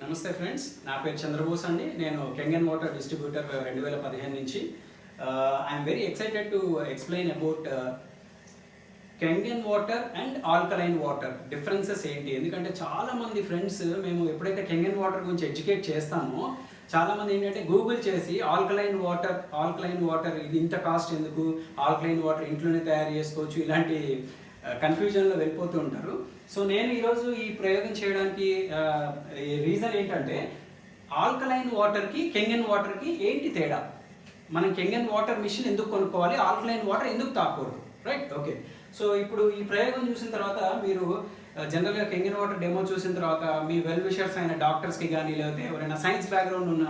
నమస్తే ఫ్రెండ్స్, నా పేరు చంద్రబోస్ అండి. నేను కెంగన్ వాటర్ డిస్ట్రిబ్యూటర్ 2015 నుంచి. I'm very excited to explain about కెంగన్ water and alkaline water differences ఏంటి. ఎందుకంటే చాలామంది ఫ్రెండ్స్ మేము ఎప్పుడైతే కెంగన్ వాటర్ గురించి ఎడ్యుకేట్ చేస్తామో చాలామంది ఏంటంటే గూగుల్ చేసి ఆల్కలైన్ వాటర్ ఇది ఇంత కాస్ట్ ఎందుకు, ఆల్కలైన్ వాటర్ ఇంట్లోనే తయారు చేసుకోవచ్చు, ఇలాంటి కన్ఫ్యూజన్లో వెళ్ళిపోతూ ఉంటారు. సో నేను ఈరోజు ఈ ప్రయోగం చేయడానికి రీజన్ ఏంటంటే ఆల్కలైన్ వాటర్కి కెంగన్ వాటర్కి ఏంటి తేడా, మనం కెంగన్ వాటర్ మిషన్ ఎందుకు కొనుక్కోవాలి, ఆల్కలైన్ వాటర్ ఎందుకు తాకూడదు, రైట్? ఓకే. సో ఇప్పుడు ఈ ప్రయోగం చూసిన తర్వాత మీరు జనరల్గా కెంగన్ వాటర్ డెమో చూసిన తర్వాత మీ వెల్ విషర్స్ అయిన డాక్టర్స్కి కానీ లేకపోతే ఎవరైనా సైన్స్ బ్యాక్గ్రౌండ్ ఉన్న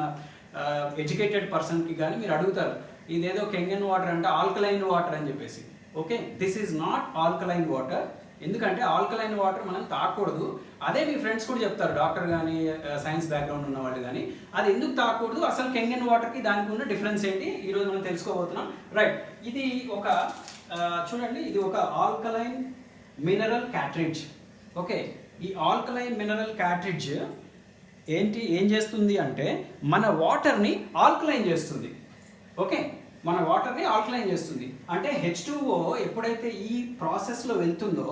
ఎడ్యుకేటెడ్ పర్సన్కి కానీ మీరు అడుగుతారు, ఇదేదో కెంగన్ వాటర్ అంటే ఆల్కలైన్ వాటర్ అని చెప్పేసి. Okay, this is not alkaline water. ఎందుకంటే ఆల్కలైన్ వాటర్ మనం తాకూడదు. అదే మీ ఫ్రెండ్స్ కూడా చెప్తారు, డాక్టర్ కానీ సైన్స్ బ్యాక్గ్రౌండ్ ఉన్న వాళ్ళు కానీ, అది ఎందుకు తాకూడదు, అసలు కెంగన్ వాటర్కి దానికి ఉన్న డిఫరెన్స్ ఏంటి ఈరోజు మనం తెలుసుకోబోతున్నాం, రైట్? ఇది ఒక చూడండి, ఇది ఒక ఆల్కలైన్ మినరల్ క్యాట్రిడ్జ్. ఓకే, ఈ ఆల్కలైన్ మినరల్ క్యాట్రిడ్జ్ ఏం చేస్తుంది అంటే మన వాటర్ని ఆల్కలైన్ చేస్తుంది. ఓకే, మన వాటర్ని ఆల్కలైన్ చేస్తుంది అంటే H2O ఎప్పుడైతే ఈ ప్రాసెస్లో వెళ్తుందో,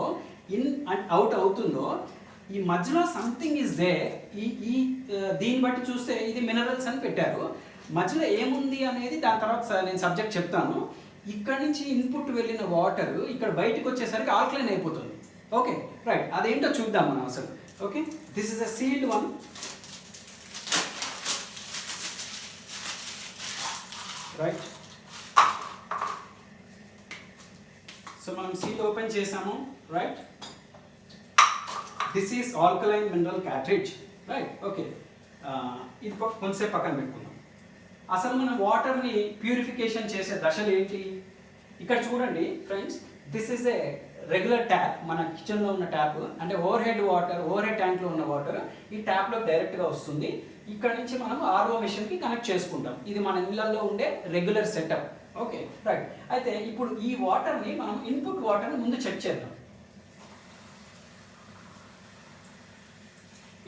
ఇన్ అండ్ అవుట్ అవుతుందో, ఈ మధ్యలో సంథింగ్ ఈజ్ దే. ఈ దీన్ని బట్టి చూస్తే ఇది మినరల్స్ అని పెట్టారు. మధ్యలో ఏముంది అనేది దాని తర్వాత నేను సబ్జెక్ట్ చెప్తాను. ఇక్కడ నుంచి ఇన్పుట్ వెళ్ళిన వాటర్ ఇక్కడ బయటకు వచ్చేసరికి ఆల్కలైన్ అయిపోతుంది. ఓకే, రైట్, అదేంటో చూద్దాం మనం అసలు. Okay, this is a sealed one. Right, so మనం సీల్ ఓపెన్ చేసాము, right? This is alkaline mineral cartridge, right? Okay, ఇది కొంచెంసేపు పక్కన పెట్టుకుందాం. అసలు మనం వాటర్ని ప్యూరిఫికేషన్ చేసే దశలు ఏంటి ఇక్కడ చూడండి friends. This is a regular tap, మన కిచెన్లో ఉన్న ట్యాప్. అంటే ఓవర్ హెడ్ ట్యాంక్లో ఉన్న వాటర్ ఈ ట్యాప్లో డైరెక్ట్గా వస్తుంది. ఇక్కడ నుంచి మనం ఆర్ఓ మిషన్కి కనెక్ట్ చేసుకుంటాం. ఇది మన ఇళ్ళల్లో ఉండే రెగ్యులర్ సెటప్. Okay, right. అయితే ఇప్పుడు ఈ వాటర్ని మనం ఇన్పుట్ వాటర్ని ముందు చెక్ చేద్దాం.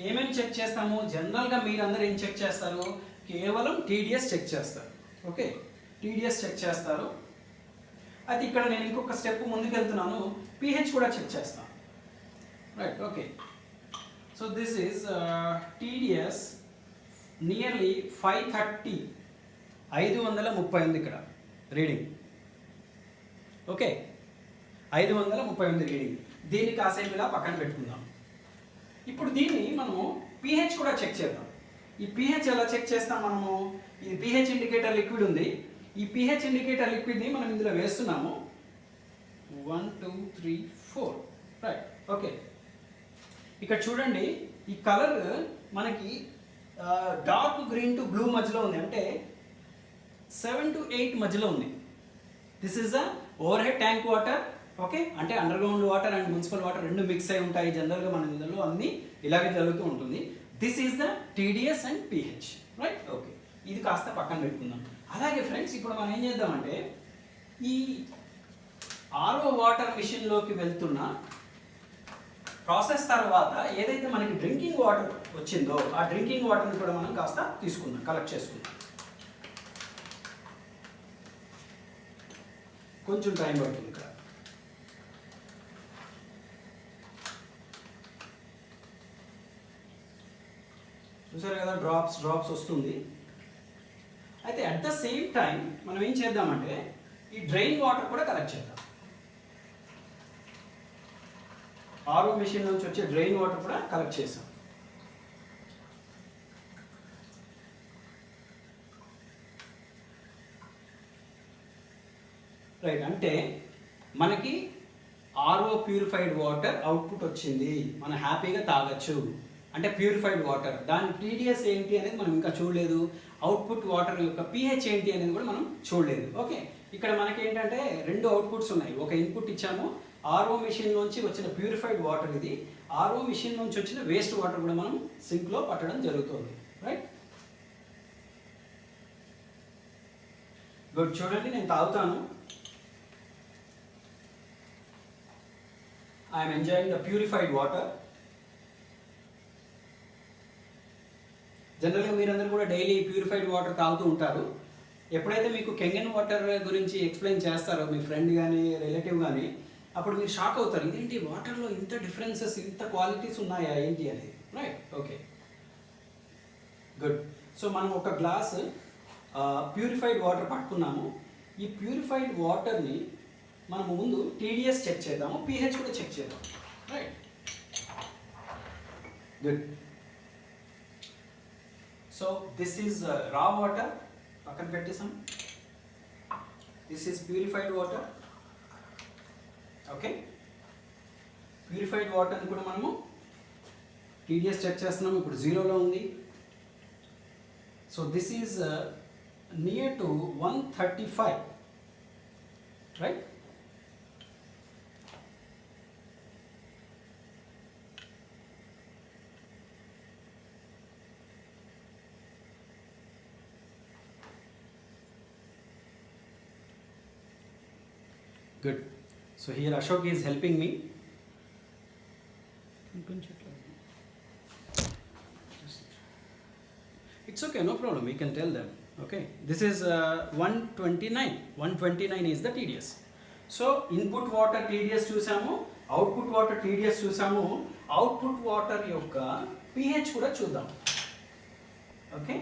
ఏమేమి చెక్ చేస్తాము? జనరల్గా మీరందరూ ఏం చెక్ చేస్తారు? కేవలం టీడీఎస్ చెక్ చేస్తారు. ఓకే, టీడీఎస్ చెక్ చేస్తారు. అయితే ఇక్కడ నేను ఇంకొక స్టెప్ ముందుకు వెళ్తున్నాను, pH కూడా చెక్ చేస్తాను, right? Okay, so this is TDS nearly 530, 530 ఉంది ఇక్కడ రీడింగ్. Okay, 530 reading. దీన్ని కాసేపు ఇలా పక్కన పెట్టుకుందాం. ఇప్పుడు దీన్ని మనము pH కూడా చెక్ చేద్దాం. ఈ pH ఎలా చెక్ చేస్తాం మనము? ఇది pH ఇండికేటర్ లిక్విడ్ ఉంది. ఈ pH ఇండికేటర్ లిక్విడ్ని మనం ఇందులో వేస్తున్నాము. 1 2 3 4, రైట్? ఓకే, ఇక్కడ చూడండి, ఈ కలర్ మనకి డార్క్ గ్రీన్ టు బ్లూ మధ్యలో ఉంది, అంటే 7 to 8 మధ్యలో ఉంది. This is a overhead tank water. Okay, అంటే underground water and municipal water రెండు మిక్స్ అయి ఉంటాయి. జనరల్గా మన ఇందులో అన్నీ ఇలాగే జరుగుతూ ఉంటుంది. This is the TDS and pH, right? Okay, ఇది కాస్త పక్కన పెట్టుకుందాం. అలాగే ఫ్రెండ్స్, ఇప్పుడు మనం ఏం చేద్దామంటే ఈ ఆర్ఓ వాటర్ మిషన్లోకి వెళ్తున్న ప్రాసెస్ తర్వాత ఏదైతే మనకి డ్రింకింగ్ వాటర్ వచ్చిందో ఆ డ్రింకింగ్ వాటర్ని కూడా మనం కాస్త తీసుకుందాం, కలెక్ట్ చేసుకుందాం. కొంచెం టైం పడుతుంది ఇక్కడ. చూసారు కదా, డ్రాప్స్ వస్తుంది. అయితే అట్ ద సేమ్ టైం మనం ఏం చేద్దామంటే ఈ డ్రైన్ వాటర్ కూడా కలెక్ట్ చేద్దాం. ఆర్ఓ మిషన్ నుంచి వచ్చే డ్రైన్ వాటర్ కూడా కలెక్ట్ చేసాం. రైట్, అంటే మనకి ఆర్ఓ ప్యూరిఫైడ్ వాటర్ అవుట్పుట్ వచ్చింది, మనం హ్యాపీగా తాగొచ్చు. అంటే ప్యూరిఫైడ్ వాటర్. దాని టీడీఎస్ ఏంటి అనేది మనం ఇంకా చూడలేదు. అవుట్పుట్ వాటర్ యొక్క pH ఏంటి అనేది కూడా మనం చూడలేదు. ఓకే, ఇక్కడ మనకి ఏంటంటే రెండు అవుట్పుట్స్ ఉన్నాయి. ఒక ఇన్పుట్ ఇచ్చాము, ఆర్ఓ మిషన్ నుంచి వచ్చిన ప్యూరిఫైడ్ వాటర్ ఇది. ఆర్ఓ మిషన్ నుంచి వచ్చిన వేస్ట్ వాటర్ కూడా మనం సింక్లో పట్టడం జరుగుతుంది, రైట్? గుడ్, చూడండి, నేను తాగుతాను. I'm enjoying the purified water. జనరల్గా మీరందరూ కూడా డైలీ ప్యూరిఫైడ్ వాటర్ తాగుతూ ఉంటారు. ఎప్పుడైతే మీకు కెంగన్ వాటర్ గురించి ఎక్స్ప్లెయిన్ చేస్తారో మీ ఫ్రెండ్ కానీ రిలేటివ్ కానీ, అప్పుడు మీరు షాక్ అవుతారు, ఇదేంటి వాటర్లో ఇంత డిఫరెన్సెస్, ఇంత క్వాలిటీస్ ఉన్నాయా ఏంటి అనేది. Right, okay, good. సో మనం ఒక గ్లాస్ ప్యూరిఫైడ్ వాటర్ పట్టుకున్నాము. ఈ ప్యూరిఫైడ్ వాటర్ని మనము ముందు టీడీఎస్ చెక్ చేద్దాము, pH కూడా చెక్ చేద్దాం. Right, good. So this is రా వాటర్, పక్కన పెట్టేసాం. This is purified water. Okay, purified వాటర్ని కూడా మనము టీడీఎస్ చెక్ చేస్తున్నాము, ఇప్పుడు 0లో ఉంది. So this is near to 135, right. Good. So here Ashok is helping me. It's okay, no problem. We can tell them. Okay. This is 129. 129 is the TDS. So input water TDS చూసాము, output water TDS చూసాము. Output water యొక్క pH కూడా చూద్దాం. Okay.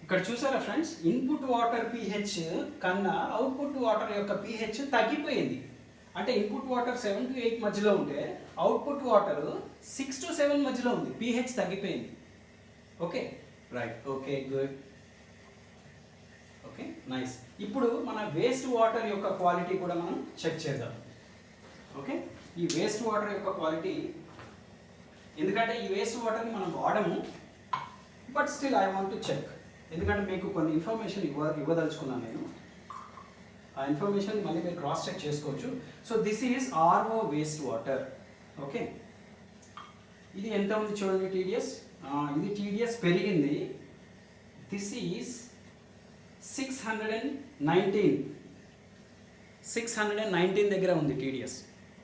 ఇక్కడ చూసారా friends, input water pH కన్నా output water యొక్క pH తగ్గిపోయింది. అంటే ఇన్పుట్ వాటర్ 7 to 8 మధ్యలో ఉంటే అవుట్పుట్ వాటర్ 6 to 7 మధ్యలో ఉంది, pH తగ్గిపోయింది. Okay, right, okay, good, okay, nice. ఇప్పుడు మన వేస్ట్ వాటర్ యొక్క క్వాలిటీ కూడా మనం చెక్ చేద్దాం. ఓకే, ఈ వేస్ట్ వాటర్ యొక్క క్వాలిటీ, ఎందుకంటే ఈ వేస్ట్ వాటర్ని మనం వాడము, but still I want to check. ఎందుకంటే మీకు కొన్ని ఇన్ఫర్మేషన్ ఇవ్వదలుచుకున్నాను నేను. ఆ ఇన్ఫర్మేషన్ మళ్ళీ మీరు క్రాస్ చెక్ చేసుకోవచ్చు. So this is RO waste water. Okay, ఇది ఎంత ఉంది చూడండి టీడీఎస్. ఇది టీడీఎస్ పెరిగింది. దిస్ ఈజ్ 619 దగ్గర ఉంది టీడీఎస్.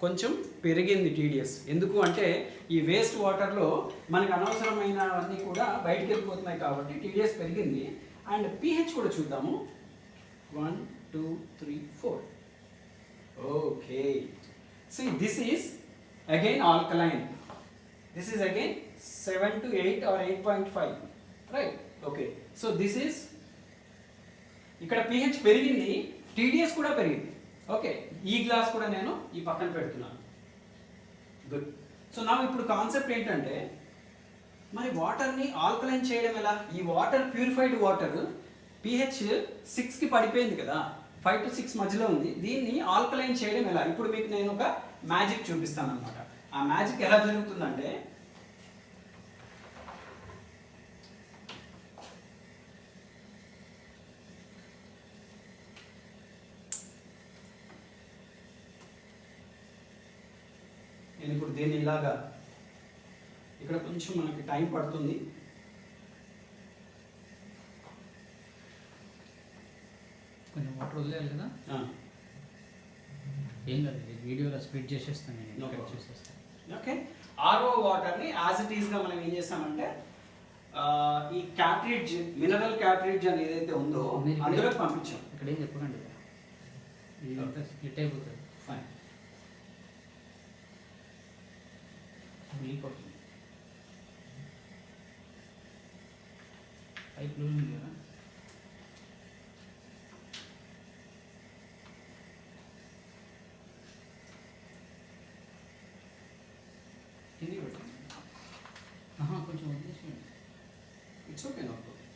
కొంచెం పెరిగింది టీడీఎస్. ఎందుకు అంటే ఈ వేస్ట్ వాటర్లో మనకు అనవసరమైనవన్నీ కూడా బయటికి వెళ్ళిపోతున్నాయి కాబట్టి టీడీఎస్ పెరిగింది. అండ్ pH కూడా చూద్దాము. 1 2 3 4. Okay, see this is again alkaline. This is again 7 to 8 or 8.5, right? Okay, so this is, ఇక్కడ pH పెరిగింది, TDS కూడా పెరిగింది. ఓకే, ఈ గ్లాస్ కూడా నేను ఈ పక్కన పెడుతున్నాను. గుడ్. సో నా ఇప్పుడు కాన్సెప్ట్ ఏంటంటే, మరి వాటర్ని ఆల్కలైన్ చేయడం ఎలా? ఈ వాటర్ ప్యూరిఫైడ్ వాటర్ pH 6కి పడిపోయింది కదా, 5 to 6 మధ్యలో ఉంది. దీన్ని ఆల్కలైన్ చేయడం ఎలా? ఇప్పుడు మీకు నేను ఒక మ్యాజిక్ చూపిస్తాను అనమాట. ఆ మ్యాజిక్ ఎలా జరుగుతుందంటే, నేను ఇప్పుడు దీన్ని ఇలాగా, ఇక్కడ కొంచెం మనకి టైం పడుతుంది. కొంచెం వాటర్ వదిలేయాలి కదా. ఏం కాదు, వీడియోలో స్ప్లిట్ చేసేస్తాను నేను. ఓకే, ఆర్ఓ వాటర్ని యాజ్ ఇట్ ఈస్గా మనం ఏం చేస్తామంటే, ఈ క్యాట్రిడ్జ్, మినరల్ క్యాట్రిడ్జ్ అని ఏదైతే ఉందో అందులో పంపించాం. ఇక్కడ ఏం చెప్పకండి, స్ప్లిట్ అయిపోతుంది. ఫైన్, లీక్ అవుతుంది. పైప్ లూజ్ ఉంది కదా. కిందికి పెట్టండి. కొంచెం వదిలేసేయండి. It's okay, no problem.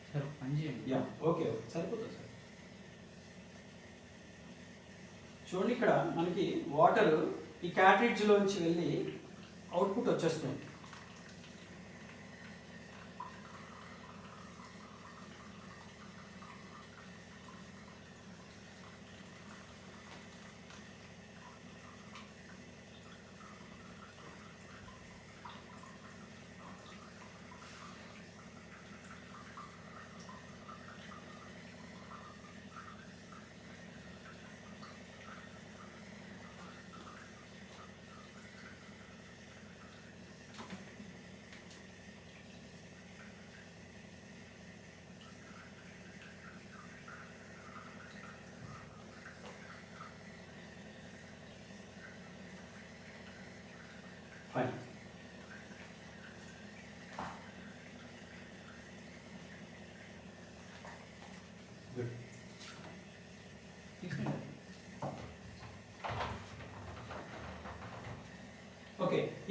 Sir ఒక పని చేయండి. యా, ఓకే, సరిపోతుంది సార్. చూడండి, ఇక్కడ మనకి వాటర్ ఈ క్యాట్రిడ్జ్లోంచి వెళ్ళి అవుట్పుట్ వచ్చేస్తుంది.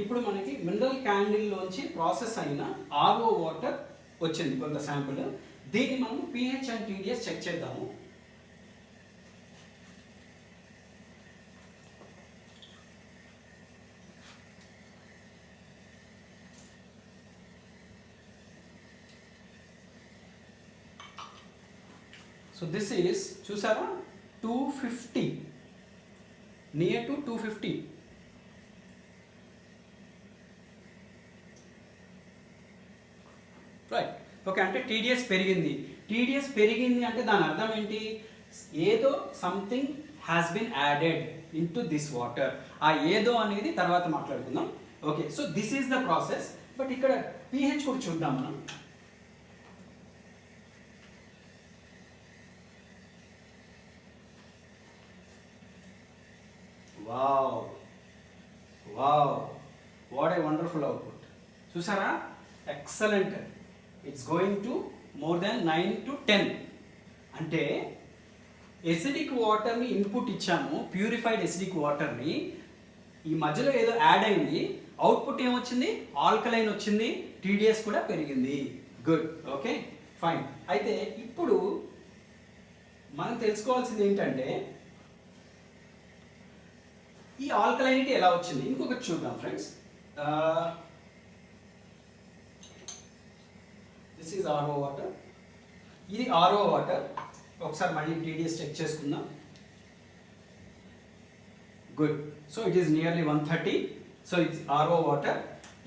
ఇప్పుడు మనకి మినరల్ క్యాండిల్లోంచి ప్రాసెస్ అయిన ఆర్ఓ వాటర్ వచ్చింది కొంత శాంపుల్. దీన్ని మనం pH అండ్ TDS చెక్ చేద్దాము. సో దిస్ ఈస్ చూసారా 250, నియర్ టు 250. Right, okay. అంటే TDS పెరిగింది. TDS పెరిగింది అంటే దాని అర్థం ఏంటి? ఏదో something has been added into this water. ఆ ఏదో అనేది తర్వాత మాట్లాడుకుందాం. Okay, so this is the process. But ఇక్కడ pH కూడా చూద్దాం మనం. Wow wow, what a wonderful output. చూసారా, excellent. It's going to more than 9 to 10. అంటే ఎసిడిక్ వాటర్ని ఇన్పుట్ ఇచ్చాము, ప్యూరిఫైడ్ ఎసిడిక్ వాటర్ని. ఈ మధ్యలో ఏదో యాడ్ అయింది, అవుట్పుట్ ఏమొచ్చింది? ఆల్కలైన్ వచ్చింది, TDS కూడా పెరిగింది. Good, okay, fine. అయితే ఇప్పుడు మనం తెలుసుకోవాల్సింది ఏంటంటే ఈ ఆల్కలైనిటీ ఎలా వచ్చింది. ఇంకొకటి చూద్దాం friends. This is RO water. ఇది ఆర్ఓ వాటర్. ఒకసారి మళ్ళీ TDS చెక్ చేసుకుందాం. Good, so it is nearly 130. So it's RO water.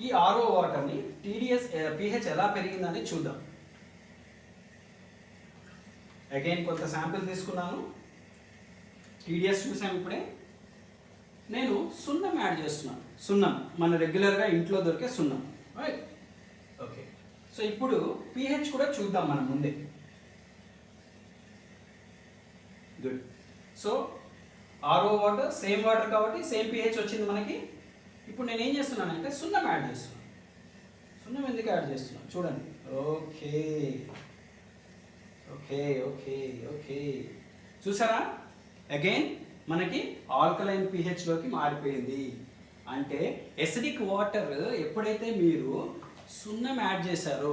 ఈ ఆర్ఓ వాటర్ని TDS pH ఎలా పెరిగిందని చూద్దాం. అగైన్ కొంత శాంపిల్ తీసుకున్నాను. TDS చూసాం ఇప్పుడే. నేను సున్నం యాడ్ చేస్తున్నాను. సున్నం మన రెగ్యులర్గా ఇంట్లో దొరికే సున్నం. Right, okay. సో ఇప్పుడు pH కూడా చూద్దాం మనం ముందే. Good. So RO water, same water కాబట్టి సేమ్ pH వచ్చింది మనకి. ఇప్పుడు నేను ఏం చేస్తున్నానంటే సున్నం యాడ్ చేస్తున్నాను. సున్నం ఎందుకు యాడ్ చేస్తున్నాను చూడండి. ఓకే ఓకే ఓకే ఓకే, చూసారా, అగైన్ మనకి ఆల్కలైన్ pHలోకి మారిపోయింది. అంటే ఎసిడిక్ వాటర్ ఎప్పుడైతే మీరు సున్నం యాడ్ చేశారో,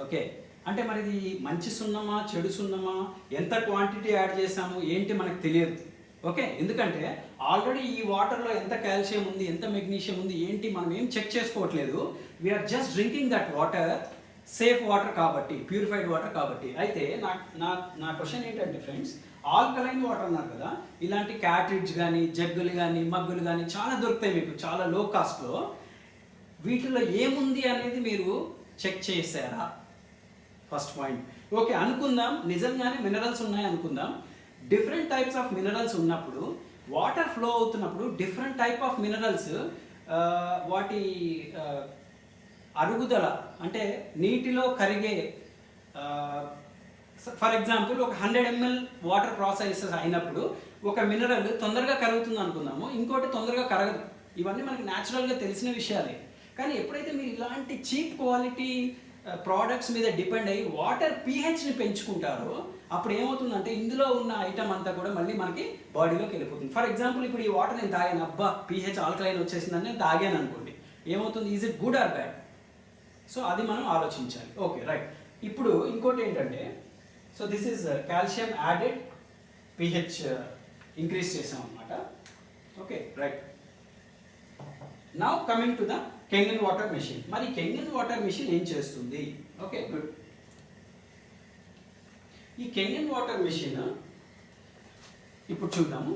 ఓకే, అంటే మరి ఇది మంచి సున్నమా చెడు సున్నమా, ఎంత క్వాంటిటీ యాడ్ చేసాము ఏంటి మనకు తెలియదు. ఓకే, ఎందుకంటే ఆల్రెడీ ఈ వాటర్లో ఎంత కాల్షియం ఉంది, ఎంత మెగ్నీషియం ఉంది ఏంటి మనం ఏం చెక్ చేసుకోవట్లేదు. We're just drinking that water, safe water కాబట్టి, ప్యూరిఫైడ్ వాటర్ కాబట్టి. అయితే నా క్వశ్చన్ ఏంటంటే ఫ్రెండ్స్, ఆల్కలైన్ వాటర్ అన్నారు కదా, ఇలాంటి క్యాట్రిడ్జ్ కానీ, జగ్గులు కానీ, మగ్గులు కానీ చాలా దొరుకుతాయి మీకు చాలా లో కాస్ట్లో. వీటిలో ఏముంది అనేది మీరు చెక్ చేశారా? First point. ఓకే, అనుకుందాం నిజంగానే మినరల్స్ ఉన్నాయి అనుకుందాం. డిఫరెంట్ టైప్స్ ఆఫ్ మినరల్స్ ఉన్నప్పుడు, వాటర్ ఫ్లో అవుతున్నప్పుడు డిఫరెంట్ టైప్ ఆఫ్ మినరల్స్ వాటి అరుగుదల అంటే నీటిలో కరిగే, ఫర్ ఎగ్జాంపుల్ ఒక 100 ml వాటర్ ప్రాసెసెస్ అయినప్పుడు ఒక మినరల్ తొందరగా కరుగుతుంది అనుకుందాము, ఇంకోటి తొందరగా కరగదు. ఇవన్నీ మనకి న్యాచురల్గా తెలిసిన విషయాలే. కానీ ఎప్పుడైతే మీరు ఇలాంటి చీప్ క్వాలిటీ ప్రోడక్ట్స్ మీద డిపెండ్ అయ్యి వాటర్ pHని పెంచుకుంటారో అప్పుడు ఏమవుతుందంటే ఇందులో ఉన్న ఐటమ్ అంతా కూడా మళ్ళీ మనకి బాడీలోకి వెళ్ళిపోతుంది. ఫర్ ఎగ్జాంపుల్ ఇప్పుడు ఈ వాటర్ నేను తాగాను, అబ్బా pH ఆల్కలైన్ వచ్చేసిందని నేను తాగాను అనుకోండి, ఏమవుతుంది? Is it good or bad? So అది మనం ఆలోచించాలి. Okay, right. ఇప్పుడు ఇంకోటి ఏంటంటే, so this is calcium added, pH increase చేసాం అనమాట. Okay, right. Now coming to the కెంగన్ water machine. మరి కెంగన్ వాటర్ మెషిన్ ఏం చేస్తుంది? Okay, good. ఈ కెంగన్ వాటర్ మెషిన్ ఇప్పుడు చూద్దాము.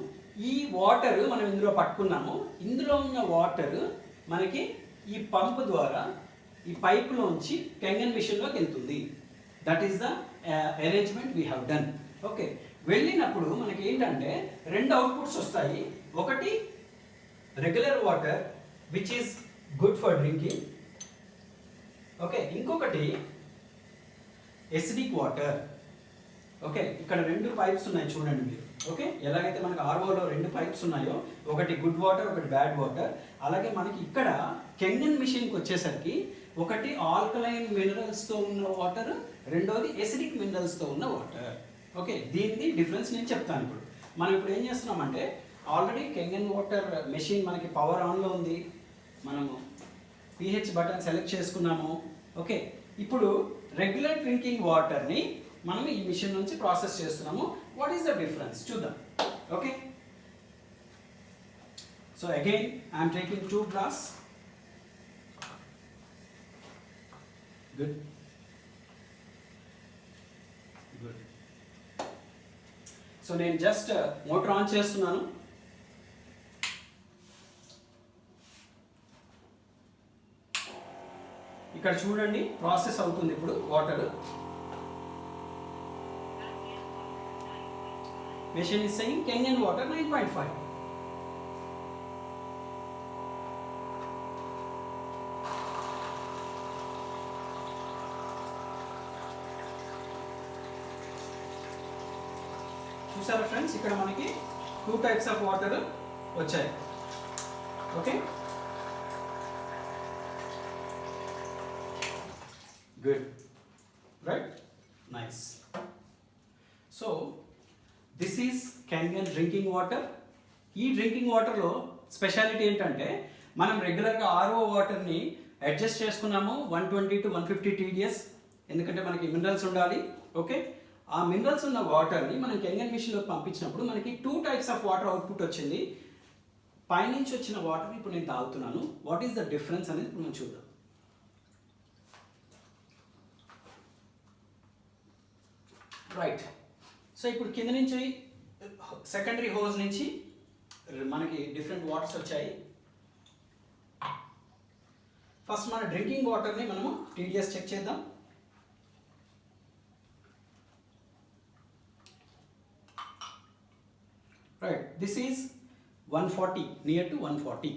ఈ వాటర్ మనం ఇందులో పట్టుకున్నాము. ఇందులో ఉన్న వాటర్ మనకి ఈ పంప్ ద్వారా ఈ పైప్లోంచి కెంగన్ మెషిన్లోకి వెళ్తుంది. That is the arrangement we have done. Okay, వెళ్ళినప్పుడు మనకి ఏంటంటే రెండు అవుట్పుట్స్ వస్తాయి. ఒకటి regular water which is good for drinking. Okay, ఇంకొకటి ఎసిడిక్ వాటర్. ఓకే, ఇక్కడ రెండు పైప్స్ ఉన్నాయి చూడండి మీరు. ఓకే, ఎలాగైతే మనకి ఆర్ఓలో రెండు పైప్స్ ఉన్నాయో, ఒకటి గుడ్ వాటర్, ఒకటి బ్యాడ్ వాటర్, అలాగే మనకి ఇక్కడ కెంగన్ మిషన్కి వచ్చేసరికి ఒకటి ఆల్కలైన్ మినరల్స్తో ఉన్న వాటర్, రెండోది ఎసిడిక్ మినరల్స్తో ఉన్న వాటర్. ఓకే, దీనిది డిఫరెన్స్ నేను చెప్తాను. ఇప్పుడు మనం ఇప్పుడు ఏం చేస్తున్నామంటే ఆల్రెడీ కెంగన్ వాటర్ మెషిన్ మనకి పవర్ ఆన్లో ఉంది. మనము pH బటన్ సెలెక్ట్ చేసుకున్నాము. ఓకే, ఇప్పుడు రెగ్యులర్ డ్రింకింగ్ వాటర్ని మనం ఈ మిషన్ నుంచి ప్రాసెస్ చేస్తున్నాము. వాట్ ఈస్ ద డిఫరెన్స్ చూద్దాం. Okay, so again I'm taking 2 glass. Good good. So నేను జస్ట్ మోటార్ ఆన్ చేస్తున్నాను. ఇక్కడ చూడండి ప్రాసెస్ అవుతుంది ఇప్పుడు water. Machine is saying కెంగన్ water 9.5. చూసారా ఫ్రెండ్స్, ఇక్కడ మనకి 2 టైప్స్ ఆఫ్ వాటర్ వచ్చాయి. Okay, good, right, nice. So this is కెంగన్ drinking water. ఈ డ్రింకింగ్ వాటర్లో స్పెషాలిటీ ఏంటంటే మనం రెగ్యులర్గా ఆర్ఓ వాటర్ని అడ్జస్ట్ చేసుకున్నాము 120 to 150 TDS, ఎందుకంటే మనకి మినరల్స్ ఉండాలి. ఓకే, ఆ మినరల్స్ ఉన్న వాటర్ని మనం కెంగన్ మిషన్లోకి పంపించినప్పుడు మనకి 2 టైప్స్ ఆఫ్ వాటర్ అవుట్పుట్ వచ్చింది. పైనుంచి వచ్చిన వాటర్ ఇప్పుడు నేను తాగుతున్నాను. వాట్ ఈస్ ద డిఫరెన్స్ అనేది ఇప్పుడు మనం చూద్దాం. రైట్, సో ఇప్పుడు కింద నుంచి సెకండరీ హోజ్ నుంచి మనకి డిఫరెంట్ వాటర్స్ వచ్చాయి. ఫస్ట్ మన డ్రింకింగ్ వాటర్ని మనము TDS చెక్ చేద్దాం. Right, this is 140, near to 140.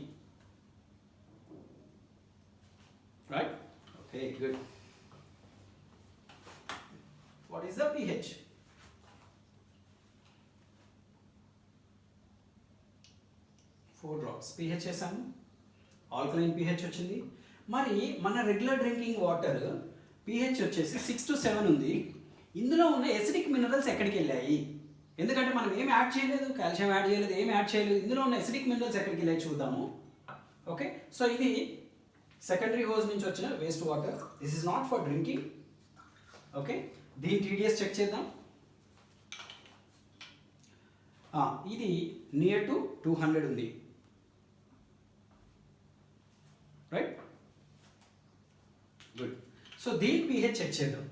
Right? Okay, good. What is the pH? 4 drops. pH చేసాము, ఆల్కలైన్ pH వచ్చింది. మరి మన రెగ్యులర్ డ్రింకింగ్ వాటర్ pH వచ్చేసి 6 to 7 ఉంది. ఇందులో ఉన్న ఎసిడిక్ మినరల్స్ ఎక్కడికి వెళ్ళాయి? ఎందుకంటే మనం ఏం యాడ్ చేయలేదు, కాల్షియం యాడ్ చేయలేదు, ఏం యాడ్ చేయలేదు. ఇందులో ఉన్న ఎసిడిక్ మినరల్స్ ఎక్కడికి వెళ్ళాయి చూద్దాము. ఓకే, సో ఇది సెకండరీ హోజ్ నుంచి వచ్చిన waste water. This is not for drinking. Okay, దీని TDS చెక్ చేద్దాం. ఇది నియర్ టు 200 ఉంది. Right, good. సో దీని pH చెక్ చేద్దాం.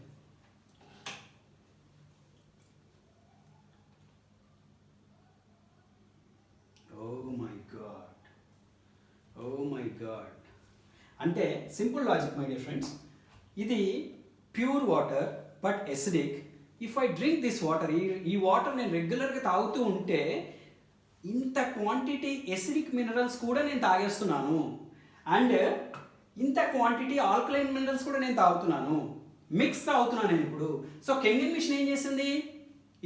అంటే simple logic my dear friends, ఇది pure water but acidic. If I drink this water, ఈ water నేను రెగ్యులర్గా తాగుతూ ఉంటే ఇంత క్వాంటిటీ ఎసిడిక్ మినరల్స్ కూడా నేను తాగేస్తున్నాను, అండ్ ఇంత క్వాంటిటీ ఆల్కలైన్ మినరల్స్ కూడా నేను తాగుతున్నాను, మిక్స్ తాగుతున్నాను నేను ఇప్పుడు. సో కెంగన్ మిషన్ ఏం చేసింది?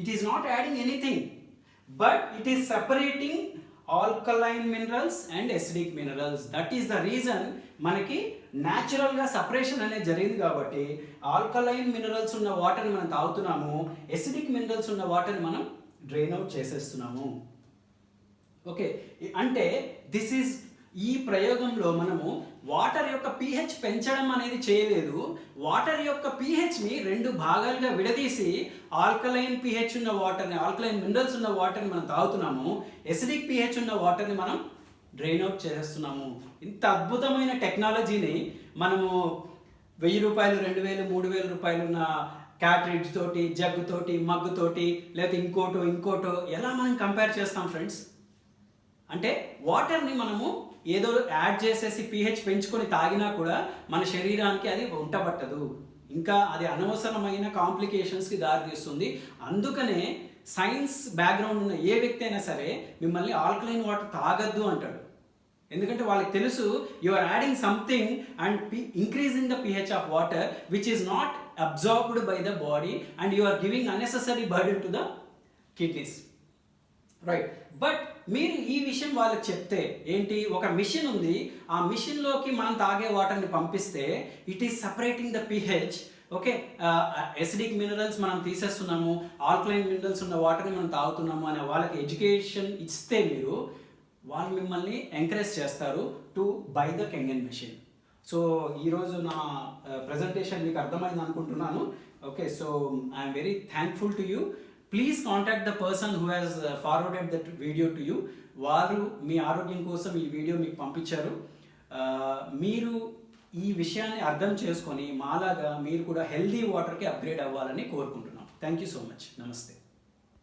It is not adding anything, but it is separating alkaline minerals and acidic minerals. That is the reason మనకి న్యాచురల్గా సపరేషన్ అనేది జరిగింది. కాబట్టి ఆల్కలైన్ మినరల్స్ ఉన్న వాటర్ని మనం తాగుతున్నాము, ఎసిడిక్ మినరల్స్ ఉన్న వాటర్ని మనం డ్రైన్ అవుట్ చేసేస్తున్నాము. ఓకే, అంటే దిస్ ఈజ్, ఈ ప్రయోగంలో మనము వాటర్ యొక్క pH పెంచడం అనేది చేయలేదు. వాటర్ యొక్క pHని 2 భాగాలుగా విడదీసి ఆల్కలైన్ pH ఉన్న వాటర్ని, ఆల్కలైన్ మినరల్స్ ఉన్న వాటర్ని మనం తాగుతున్నాము, ఎసిడిక్ pH ఉన్న వాటర్ని మనం డ్రైన్ అవుట్ చేసేస్తున్నాము. ఇంత అద్భుతమైన టెక్నాలజీని మనము 1000 రూపాయలు, 2000, 3000 రూపాయలు ఉన్న క్యాట్రిడ్జ్ తోటి, జగ్గు తోటి, మగ్గు తోటి, లేకపోతే ఇంకోటో ఎలా మనం కంపేర్ చేస్తాం ఫ్రెండ్స్? అంటే వాటర్ని మనము ఏదో యాడ్ చేసేసి pH పెంచుకొని తాగినా కూడా మన శరీరానికి అది ఉంటబట్టదు, ఇంకా అది అనవసరమైన కాంప్లికేషన్స్కి దారితీస్తుంది. అందుకనే సైన్స్ బ్యాక్గ్రౌండ్ ఉన్న ఏ వ్యక్తి అయినా సరే మిమ్మల్ని ఆల్కలైన్ వాటర్ తాగద్దు అంటాడు. ఎందుకంటే వాళ్ళకి తెలుసు you are adding something and increasing the pH of water which is not absorbed by the body and you are giving unnecessary burden to the kidneys. Right, but మీరు ఈ విషయం వాళ్ళకి చెప్తే ఏంటి, ఒక మిషన్ ఉంది, ఆ మిషన్లోకి మనం తాగే వాటర్ని పంపిస్తే it is separating the pH. Okay, acidic minerals మనం తీసేస్తున్నాము, ఆల్కలైన్ మినరల్స్ ఉన్న వాటర్ని మనం తాగుతున్నాము అనే వాళ్ళకి ఎడ్యుకేషన్ ఇస్తే మీరు వాళ్ళు మిమ్మల్ని ఎంకరేజ్ చేస్తారు to buy the Kangen machine. So ఈరోజు నా ప్రజెంటేషన్ మీకు అర్థమైంది అనుకుంటున్నాను. Okay, so I'm very thankful to you. Please contact the person who has forwarded that video to you. వారు మీ ఆరోగ్యం కోసం ఈ వీడియో మీకు పంపించారు. మీరు ఈ విషయాన్ని అర్థం చేసుకొని మాలాగా మీరు కూడా హెల్దీ వాటర్కి అప్గ్రేడ్ అవ్వాలని కోరుకుంటున్నాం. Thank you so much. నమస్తే.